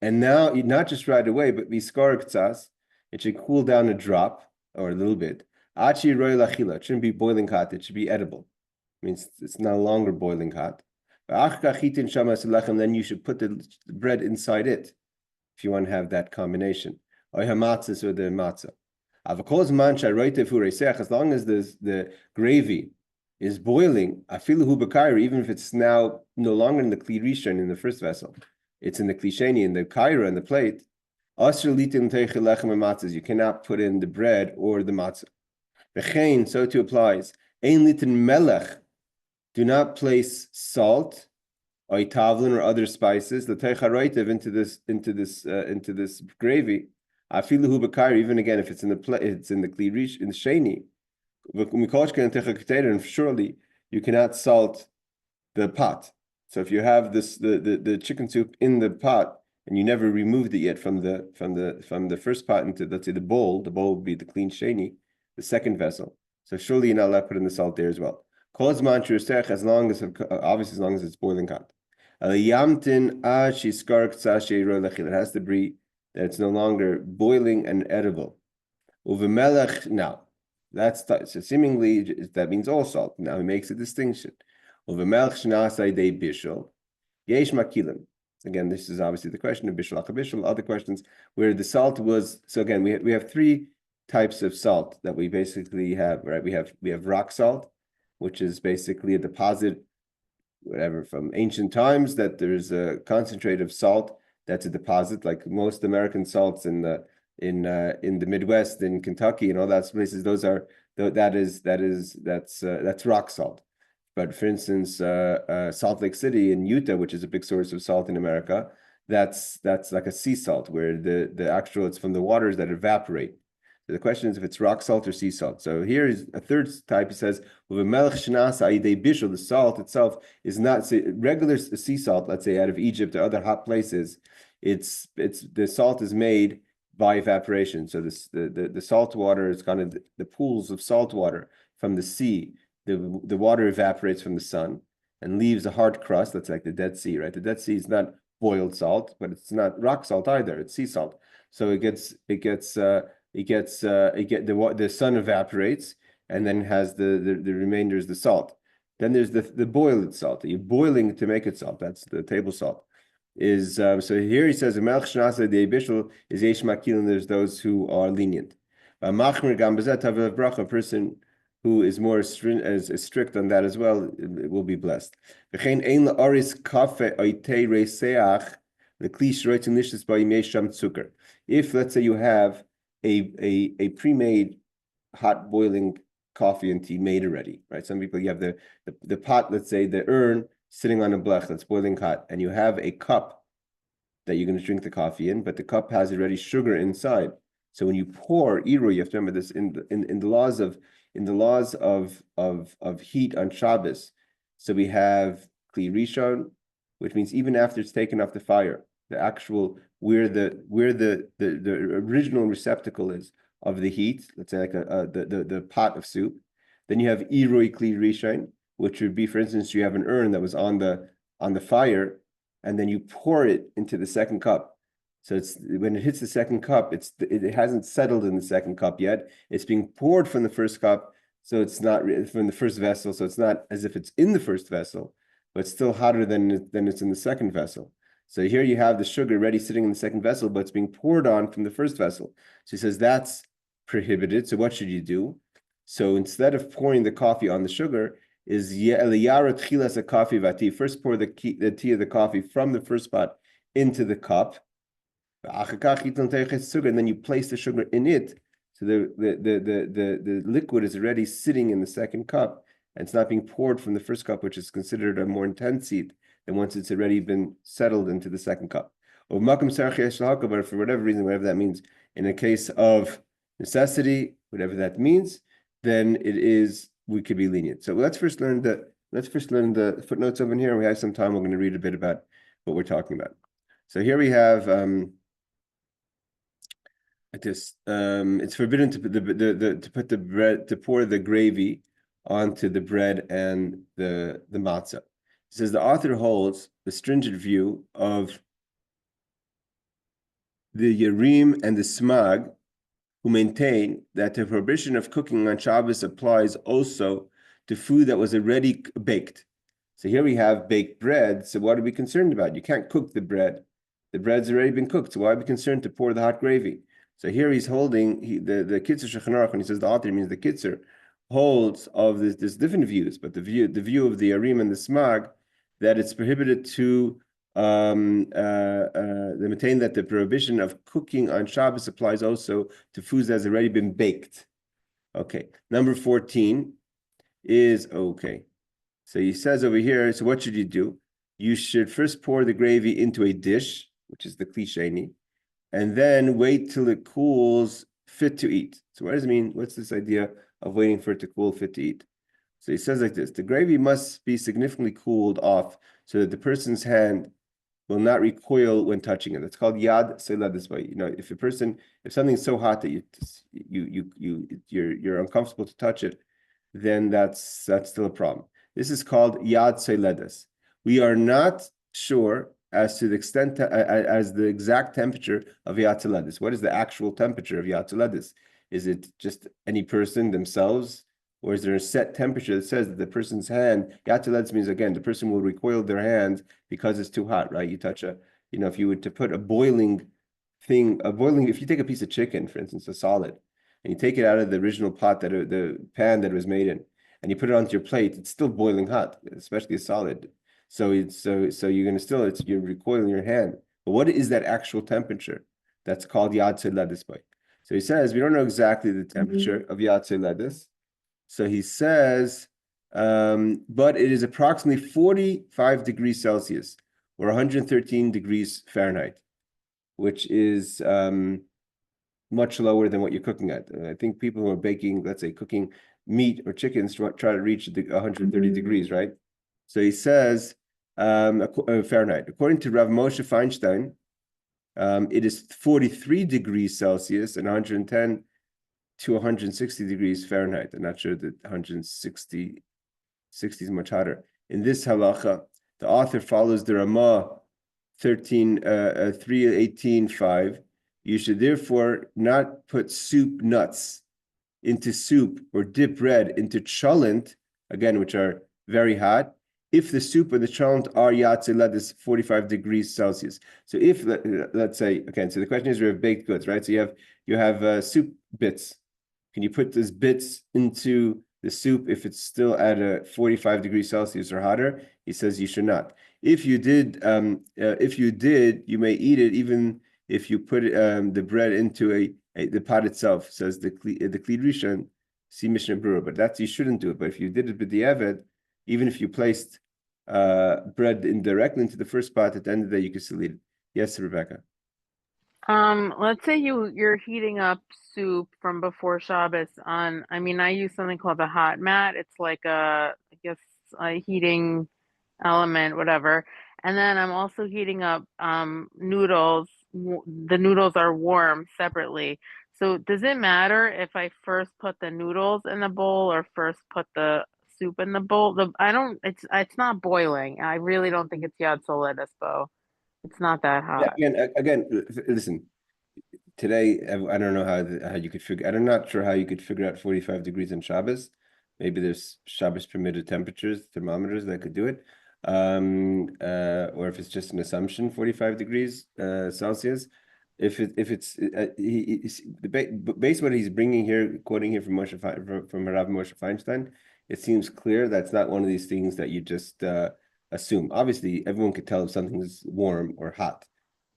And now, not just right away, but viskar ktsas, it should cool down a drop or a little bit. Achi roy lachila, it shouldn't be boiling hot, it should be edible. It means it's no longer boiling hot. Then you should put the bread inside it if you want to have that combination. or hamatzis or the matzah. As long as the gravy is boiling, even if it's now no longer in the kli rishon in the first vessel, it's in the kli sheni, in the kaira, in the plate. You cannot put in the bread or the matzah. So too applies. Do not place salt, tavlin or other spices, the into this gravy. Even again, if it's in the it's in the kli rish in the sheni, and surely you cannot salt the pot. So if you have the chicken soup in the pot and you never removed it yet from the first pot into, let's say, the bowl would be the clean sheni, the second vessel. So surely you're not allowed to put in the salt there as well. As long as obviously as long as it's boiling hot. It has to be that it's no longer boiling and edible. Now, so seemingly that means all salt. Now he makes a distinction. Again, this is obviously the question of bishul bishul. Other questions where the salt was. So again, we have three types of salt that we basically have. Right, we have rock salt, which is basically a deposit, whatever, from ancient times, that there's a concentrate of salt that's a deposit, like most American salts in the Midwest, in Kentucky and all that places. That's rock salt. But for instance, Salt Lake City in Utah, which is a big source of salt in America, that's like a sea salt, where the actual, it's from the waters that evaporate. So the question is if it's rock salt or sea salt. So here is a third type. He says, the salt itself is not, say, regular sea salt, let's say out of Egypt or other hot places. It's the salt is made by evaporation. So the salt water is kind of the pools of salt water from the sea. The water evaporates from the sun and leaves a hard crust. That's like the Dead Sea, right? The Dead Sea is not boiled salt, but it's not rock salt either. It's sea salt. So the sun evaporates and then has the remainder is the salt. Then there's the boiled salt that you're boiling to make it salt. That's the table salt. So here he says is yesh makil, and there's those who are lenient. A person who is more strict on that as well, it will be blessed. If, let's say, you have a pre-made hot boiling coffee and tea made already, right? Some people, you have the pot, let's say the urn sitting on a blech that's boiling hot, and you have a cup that you're going to drink the coffee in, but the cup has already sugar inside. So when you pour iru, you have to remember this in the laws of heat on Shabbos. So we have kli rishon, which means even after it's taken off the fire, the actual where the original receptacle is of the heat, let's say like the pot of soup. Then you have irui kli rishon, which would be, for instance, you have an urn that was on the fire, and then you pour it into the second cup. So it's when it hits the second cup, it hasn't settled in the second cup yet. It's being poured from the first cup, so it's not from the first vessel. So it's not as if it's in the first vessel, but it's still hotter than it's in the second vessel. So here you have the sugar ready sitting in the second vessel, but it's being poured on from the first vessel. So he says that's prohibited. So what should you do? So instead of pouring the coffee on the sugar, is coffee vati. First pour the tea of the coffee from the first pot into the cup. And then you place the sugar in it, so the liquid is already sitting in the second cup, and it's not being poured from the first cup, which is considered a more intense heat than once it's already been settled into the second cup. But for whatever reason, whatever that means, in a case of necessity, whatever that means, then we could be lenient. So let's first learn the footnotes over here. We have some time. We're going to read a bit about what we're talking about. So here we have it's forbidden to pour the gravy onto the bread and the matzah. It says the author holds the stringent view of the Yerim and the Smag, who maintain that the prohibition of cooking on Shabbos applies also to food that was already baked. So here we have baked bread. So what are we concerned about? You can't cook the bread. The bread's already been cooked. So why are we concerned to pour the hot gravy? So here he's holding the Kitzur Shulchan Aruch, when he says the author means the Kitzur, holds of this different views, but the view of the Arim and the Smag, that it's prohibited to they maintain that the prohibition of cooking on Shabbos applies also to foods that has already been baked. Okay, number 14 is okay. So he says over here, so what should you do? You should first pour the gravy into a dish, which is the klisheni, and then wait till it cools, fit to eat. So what does it mean? What's this idea of waiting for it to cool, fit to eat? So he says like this: the gravy must be significantly cooled off so that the person's hand will not recoil when touching it. It's called yad selah this way. You know, if something's so hot that you're uncomfortable to touch it, then that's still a problem. This is called yad seledas. We are not sure as to the extent as the exact temperature of yad seledas. What is the actual temperature of yad seledas? Is it just any person themselves, or is there a set temperature that says that the person's hand, yad seledas means, again, the person will recoil their hand because it's too hot, right? You touch if you were to put if you take a piece of chicken, for instance, a solid, and you take it out of the original pot the pan that it was made in, and you put it onto your plate, it's still boiling hot, especially a solid. So you're gonna you're recoiling your hand. But what is that actual temperature? That's called yad seledas. So he says we don't know exactly the temperature of yad seledas. So he says, but it is approximately 45 degrees Celsius or 113 degrees Fahrenheit, which is much lower than what you're cooking at. I think people who are baking, let's say cooking meat or chickens, try to reach the 130 degrees, right? So he says, Fahrenheit. According to Rav Moshe Feinstein, it is 43 degrees Celsius and 110 to 160 degrees Fahrenheit. I'm not sure that 160 is much hotter. In this halacha, the author follows the Ramah 3:18:5. You should therefore not put soup nuts into soup or dip bread into cholent, again, which are very hot, if the soup or the cholent are yad seledas 45 degrees Celsius. So if, let's say, again, so the question is, we have baked goods, right? So you have soup bits. Can you put those bits into the soup if it's still at a 45 degrees Celsius or hotter? He says you should not. If you did, you may eat it even if you put the bread into the pot itself. Says the Klid Rishon, see Mishnah Berurah. But you shouldn't do it. But if you did it with the Eved, even if you placed bread indirectly into the first pot, at the end of the day you can still eat it. Yes, Rebecca.
Let's say you're heating up soup from before Shabbos I use something called a hot mat. It's like a heating element, whatever. And then I'm also heating up noodles. The noodles are warm separately. So does it matter if I first put the noodles in the bowl or first put the soup in the bowl? It's not boiling. I really don't think it's yad soledas, Bo. It's not that hot.
Again, listen. Today, I don't know how you could figure. I'm not sure how you could figure out 45 degrees on Shabbos. Maybe there's Shabbos permitted temperatures, thermometers that could do it, or if it's just an assumption, 45 degrees Celsius. If it's based on what he's bringing here, quoting here from Rav Moshe Feinstein, it seems clear that's not one of these things that you just assume. Obviously, everyone could tell if something is warm or hot.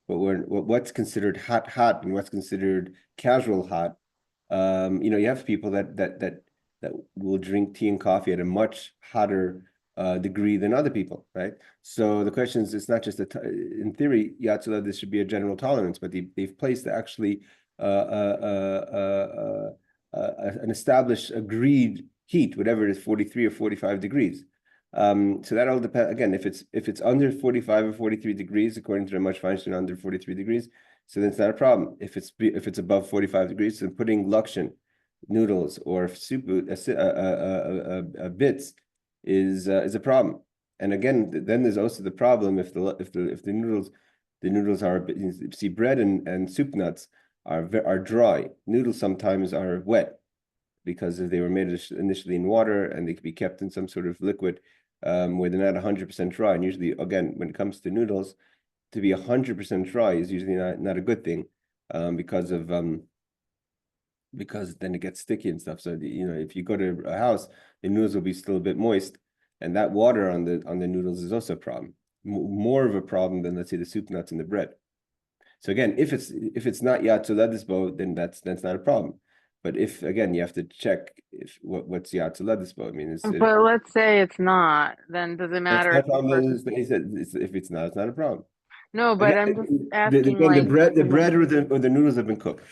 But what's considered hot and what's considered casual hot, you have people that will drink tea and coffee at a much hotter degree than other people, right? So the question is, it's not just in theory, yad seledas, this should be a general tolerance, but they've placed actually an established agreed heat, whatever it is, 43 or 45 degrees. So that all depends. Again, if it's under 45 or 43 degrees, according to the Ramesh Feinstein, under 43 degrees, so then it's not a problem. If it's above 45 degrees, then putting lakshan, noodles or soup bits is a problem. And again, then there's also the problem if the noodles are, see, bread and soup nuts are dry. Noodles sometimes are wet because they were made initially in water and they can be kept in some sort of liquid where they're not 100% dry. And usually, again, when it comes to noodles, to be 100% dry is usually not a good thing. because then it gets sticky and stuff. So if you go to a house, the noodles will be still a bit moist, and that water on the noodles is also a problem, more of a problem than, let's say, the soup nuts in the bread. So again, if it's not yatzuledisbo, then that's not a problem. But if, again, you have to check what's yatzuledisbo. I mean,
But let's say it's not, then does it matter
that's
if
not a
you
problem.
first...
If it's not a problem.
No, but
Again,
I'm just asking,
the
like,
bread or the noodles have been cooked.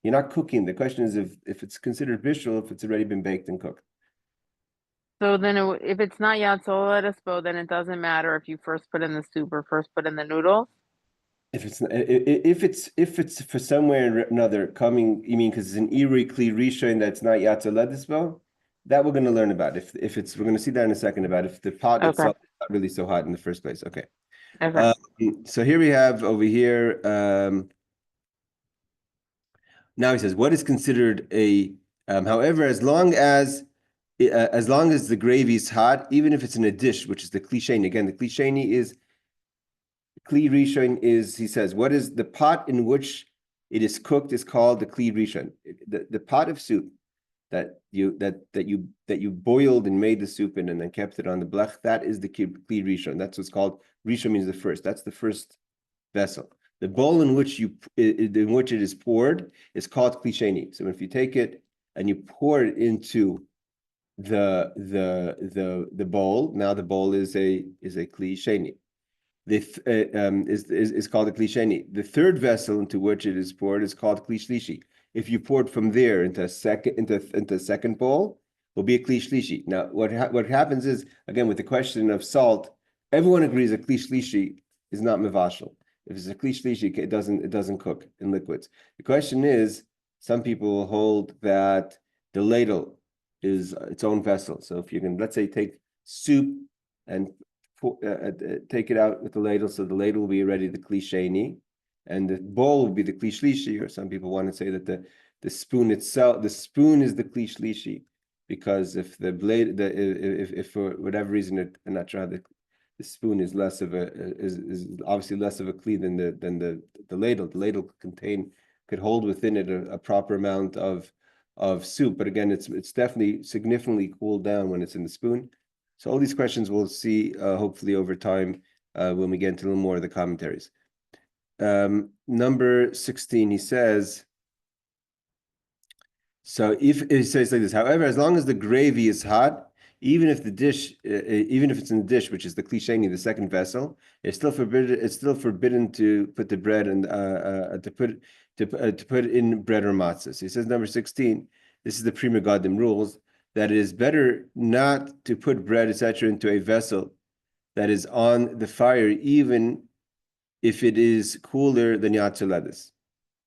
You're not cooking. The question is if it's considered bishul, if it's already been baked and cooked.
so then if it's not yatsola dispo, then it doesn't matter if you first put in the soup or first put in the noodles.
If it's for somewhere or another coming, you mean because it's an iri kli rishon that's not yatzolah dispo, that we're going to learn about. If it's, we're going to see that in a second about if the pot
Okay.
itself is not really so hot in the first place. Okay.
Okay.
So here we have over here. Now he says, what is considered a? However, as long as the gravy is hot, even if it's in a dish, which is the klisheni. Again, the klisheni is kli rishon is, he says, what is the pot in which it is cooked is called the kli rishon. The pot of soup that you boiled and made the soup in and then kept it on the blech, that is the kli rishon. That's what's called. Rishon means the first. That's the first vessel. The bowl in which it is poured is called klisheni. So if you take it and you pour it into the bowl, now the bowl is a klisheni. Is called a klisheni. The third vessel into which it is poured is called klishlishi. If you poured from there into a second bowl, will be a klishlishi. Now, what happens is, again, with the question of salt, everyone agrees a klishlishi is not mevashel. If it's a klishlishi, it doesn't cook in liquids. The question is, some people will hold that the ladle is its own vessel. So if you can, let's say, take soup and take it out with the ladle, so the ladle will be already the klisheni, and the bowl will be the klishlishi, or some people want to say that the spoon itself, the spoon is the klishlishi, because if the blade, if for whatever reason, I'm not sure how the spoon is less of is obviously less of a kli than the ladle. The ladle could hold within it a proper amount of soup, but again, it's definitely significantly cooled down when it's in the spoon. So all these questions we'll see hopefully over time when we get into a little more of the commentaries. Number 16, he says, so if he says like this, however, as long as the gravy is hot, even if it's in the dish, which is the klisheni, the second vessel, it's still forbidden to put the bread and to put in bread or matzah. So he says number 16, this is the Pri Megadim rules, that it is better not to put bread, etc., into a vessel that is on the fire, even if it is cooler than yatzuledis.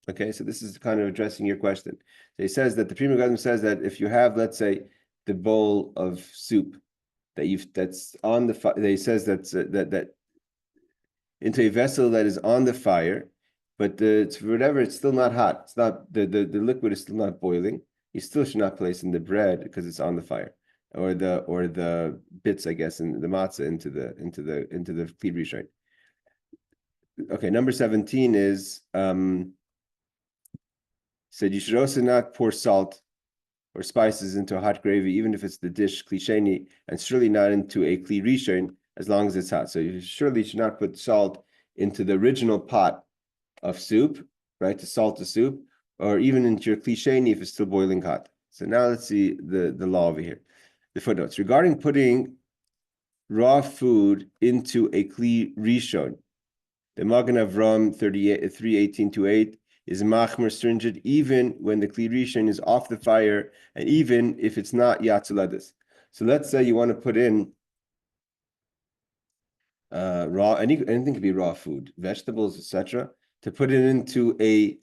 Okay, so this is kind of addressing your question. So he says that the Pri Megadim says that if you have, let's say, the bowl of soup that's on the fire, he says that into a vessel that is on the fire, but it's whatever, it's still not hot. It's not the liquid is still not boiling. You still should not place in the bread because it's on the fire, or the bits, I guess, in the matzah into the kli rishon. Okay, number 17 is said you should also not pour salt or spices into a hot gravy, even if it's the dish klisheni, and surely not into a kli rishon as long as it's hot. So you surely should not put salt into the original pot of soup, right, to salt the soup, or even into your klisheni if it's still boiling hot. So now let's see the law over here. The footnotes. Regarding putting raw food into a kli rishon, the Magen Avram 3:18-8 is machmer stringent even when the kli rishon is off the fire and even if it's not yatzuledis. So let's say you want to put in raw, anything could be raw food, vegetables, etc., to put it into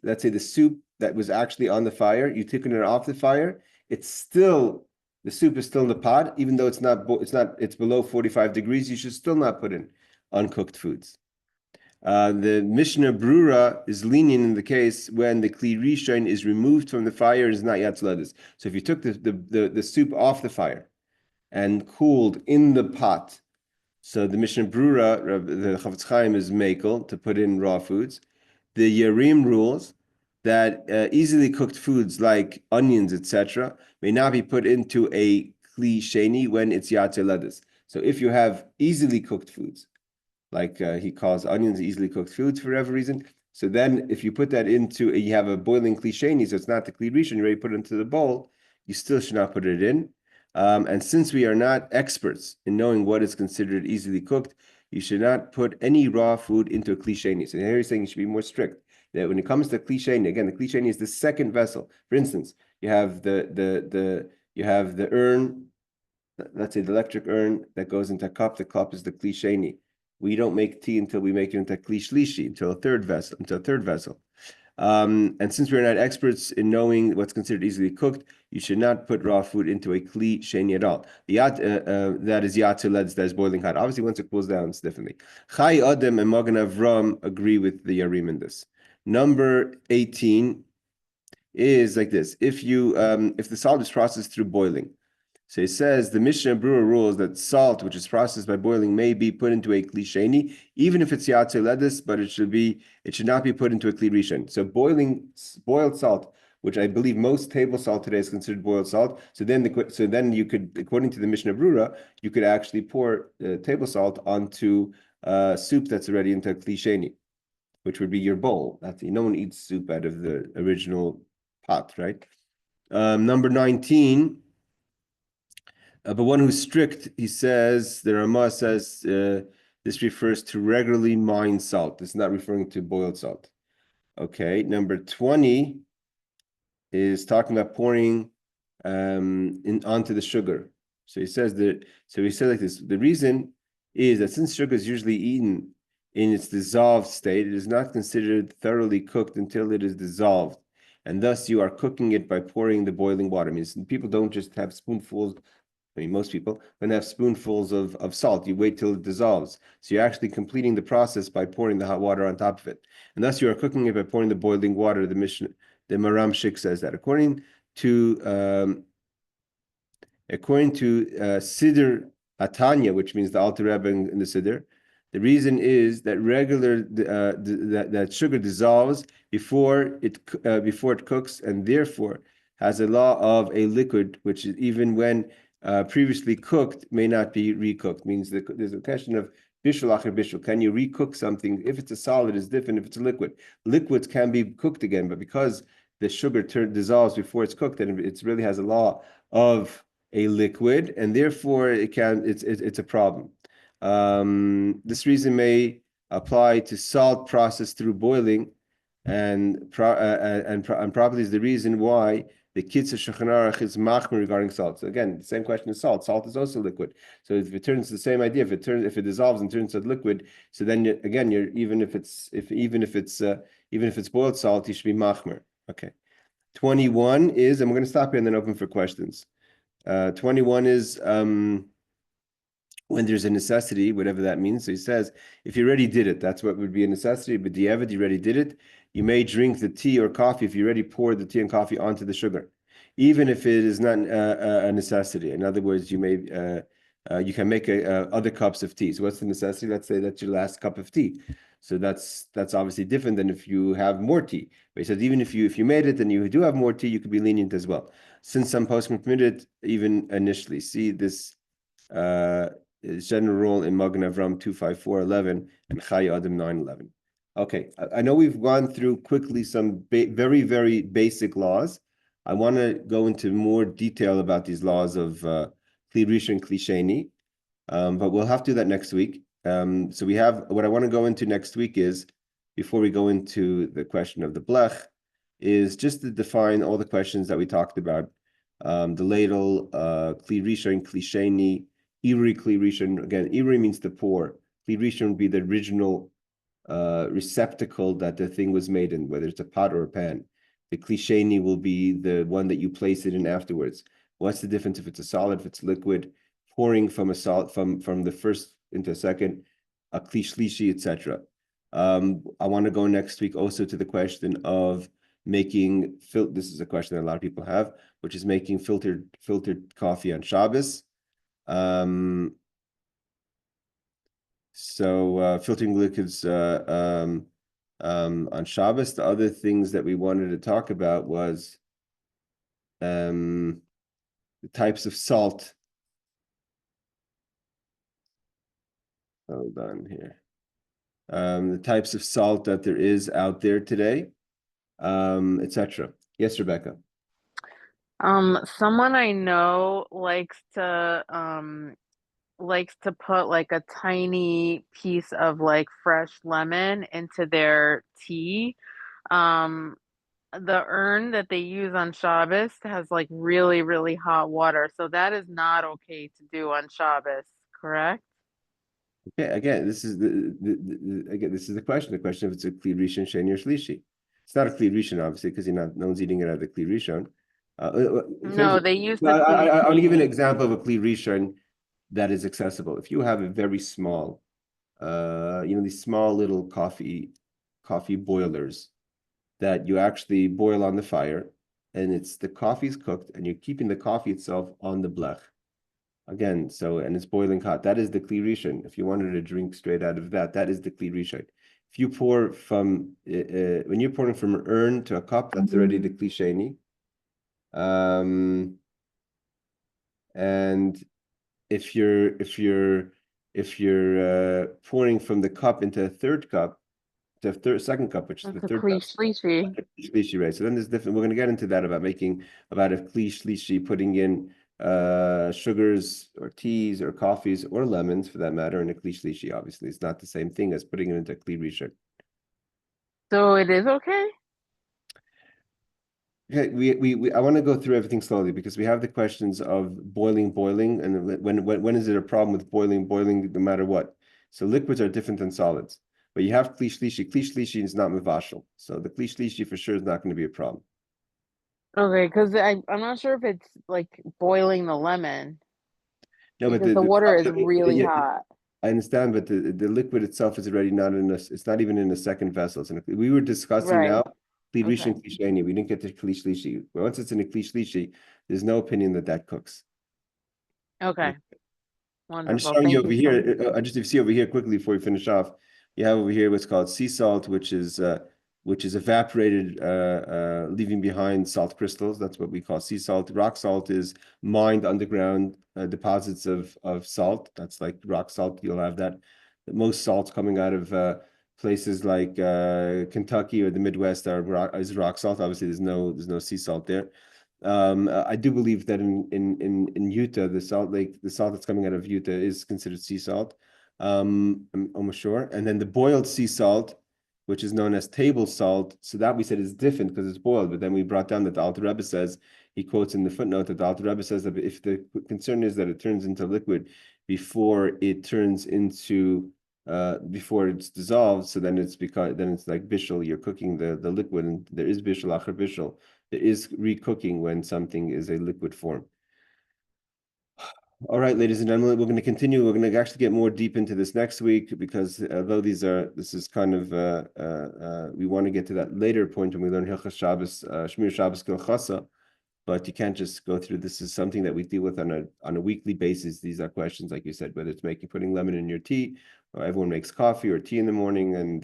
let's say the soup that was actually on the fire, you taken it off the fire, the soup is still in the pot, even though it's below 45 degrees, you should still not put in uncooked foods. The Mishnah Brura is lenient in the case when the kli rishon is removed from the fire and is not yatzuledis. So if you took the soup off the fire and cooled in the pot, so the Mishnah Brura, the Chavetz Chaim is makel to put in raw foods. The Yerim rules that easily cooked foods like onions, etc., may not be put into a kli sheni when it's yatzer ledus. So if you have easily cooked foods, like he calls onions easily cooked foods for whatever reason, so then if you put that into, you have a boiling kli sheni, so it's not the kli rishon, you already put it into the bowl, you still should not put it in. And since we are not experts in knowing what is considered easily cooked, you should not put any raw food into a kli sheni. So here he's saying you should be more strict. That when it comes to kli sheni, again, the kli sheni is the second vessel. For instance, you have the urn, let's say the electric urn that goes into a cup. The cup is the kli sheni. We don't make tea until we make it into kli shlishi, until a third vessel. And since we're not experts in knowing what's considered easily cooked, you should not put raw food into a kli sheni at all. That is yatzer ledus, that is boiling hot. Obviously, once it cools down, it's differently. Chai Adam and Magen Avram agree with the Yarim in this. Number 18 is like this: if the salt is processed through boiling. So it says the Mishnah Brewer rules that salt, which is processed by boiling, may be put into a kli sheni, even if it's yatzer ledus, but it should not be put into a kli rishon. So boiled salt, which I believe most table salt today is considered boiled salt. So then you could, according to the Mishnah Brura, you could actually pour table salt onto soup that's already into a kli sheni, which would be your bowl. No one eats soup out of the original pot, right? Number 19. But one who's strict, he says, the Ramah says, this refers to regularly mined salt. This is not referring to boiled salt. Okay, number 20 is talking about pouring onto the sugar. So he says like this: the reason is that since sugar is usually eaten in its dissolved state, it is not considered thoroughly cooked until it is dissolved. And thus you are cooking it by pouring the boiling water. I mean, people don't just have spoonfuls. I mean, most people don't have spoonfuls of salt. You wait till it dissolves. So you're actually completing the process by pouring the hot water on top of it. And thus you are cooking it by pouring the boiling water. The Maram Shik says that. According to Siddur Atanya, which means the Alter Rebbe in the Siddur, the reason is that that sugar dissolves before it cooks, and therefore has a law of a liquid, which is even when previously cooked may not be recooked. Means there's a question of bishul acher bishul. Can you recook something? If it's a solid, it's different. If it's a liquid, liquids can be cooked again, but because the sugar dissolves before it's cooked, and it really has a law of a liquid, and therefore it's a problem. This reason may apply to salt processed through boiling, and probably is the reason why the Kitzur Shulchan Aruch is machmir regarding salt. So again, the same question is salt. Salt is also liquid. So if it turns the same idea, if it dissolves and turns to liquid, so then you're even if it's boiled salt, you should be machmir. Okay. 21 is, and we're going to stop here and then open for questions. 21 is when there's a necessity, whatever that means. So he says, if you already did it, that's what would be a necessity. But you already did it. You may drink the tea or coffee if you already poured the tea and coffee onto the sugar, even if it is not a necessity. In other words, you can make other cups of tea. So what's the necessity? Let's say that's your last cup of tea. So that's obviously different than if you have more tea. But he says even if you made it and you do have more tea, you could be lenient as well. Since some poskim permitted even initially. See this general rule in Magen Avram 254:11 and Chai Adam 9:11. Okay, I know we've gone through quickly some very, very basic laws. I want to go into more detail about these laws of Kli Rishon and Kli Sheni, but we'll have to do that next week. So we have, what I want to go into next week is, before we go into the question of the blech, is just to define all the questions that we talked about. The ladle, Kli Rishon, Kli Sheni, Iri Kli Rishon. Again, Iri means to pour. Kli Rishon would be the original receptacle that the thing was made in, whether it's a pot or a pan. The Kli Sheni will be the one that you place it in afterwards. What's the difference if it's a solid, if it's liquid? Pouring from a solid, from the first into a second, a Kli Shlishi, etc. I want to go next week also to the question of making this is a question that a lot of people have, which is making filtered coffee on Shabbos. So filtering liquids On Shabbos, the other things that we wanted to talk about was the types of salt. Hold on here. The types of salt that there is out there today, etc. Yes, Rebecca.
Someone I know likes to put like a tiny piece of like fresh lemon into their tea. The urn that they use on Shabbos has like really, really hot water, so that is not okay to do on Shabbos, correct?
Okay, again, this is this is the question. The question if it's a Kli Rishon, Sheni, or Shlishi. It's not a Kli Rishon, obviously, because no one's eating it out of the Kli Rishon.
No, they use the
I want to give you an
Kli
example of a Kli Rishon that is accessible. If you have a very small, these small little coffee boilers that you actually boil on the fire, and the coffee's cooked, and you're keeping the coffee itself on the blech. Again, and it's boiling hot. That is the Kli Rishon. If you wanted to drink straight out of that is the Kli Rishon. If you pour from when you're pouring from an urn to a cup, that's already the Kli Sheni. And if you're pouring from the cup into a third cup, the second cup, which is the third cup. Shlishi, right? So then there's different. We're going to get into that about a Kli Shlishi, putting in sugars or teas or coffees or lemons for that matter in a Kli Shlishi. Obviously, it's not the same thing as putting it into a Kli Rishon.
So it is okay?
Okay, I want to go through everything slowly because we have the questions of boiling, and when is it a problem with boiling no matter what? So liquids are different than solids. But you have Kli Shlishi. Kli Shlishi is not mevashel. So the Kli Shlishi for sure is not going to be a problem.
Okay, because I'm not sure if it's like boiling the lemon.
No, but
because the water is really hot.
I understand, but the liquid itself is already not it's not even in a second vessel. We were discussing now Kli Rishon and Kli Sheni. We didn't get to Kli Shlishi. Once it's in a Kli Shlishi, there's no opinion that cooks.
Okay.
I'm just
Wonderful.
showing you
Thank
over
you
here.
so much.
Just if you see over here quickly before we finish off, you have over here what's called sea salt, which is evaporated, leaving behind salt crystals. That's what we call sea salt. Rock salt is mined underground deposits of salt. That's like rock salt. You'll have that. Most salts coming out of places like Kentucky or the Midwest is rock salt. Obviously, there's no sea salt there. I do believe that in Utah, the salt that's coming out of Utah is considered sea salt. I'm almost sure. And then the boiled sea salt, which is known as table salt, so that we said is different because it's boiled. But then we brought down that the Alter Rebbe says, he quotes in the footnote that the Alter Rebbe says that if the concern is that it turns into liquid before it turns into before it's dissolved, so then it's like bishul, you're cooking the liquid, and there is bishul acher bishul. There is recooking when something is a liquid form. All right, ladies and gentlemen, we're going to continue. We're going to actually get more deep into this next week because although this is kind of, we want to get to that later point when we learn Hilchas Shabbos, Shemirath Shabbos Kehilchatah, but you can't just go through. This is something that we deal with on a weekly basis. These are questions, like you said, whether it's putting lemon in your tea, or everyone makes coffee or tea in the morning, and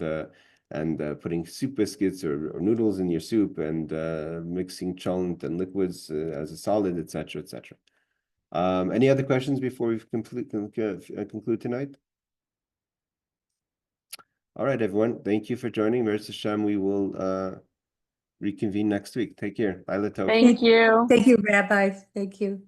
putting soup biscuits or noodles in your soup, and mixing cholent and liquids as a solid, etc., etc. Any other questions before we conclude tonight? All right, everyone. Thank you for joining. Meretz Hashem, we will reconvene next week. Take care. Bye, Lato.
Thank you.
Thank you, Rabbi. Thank you.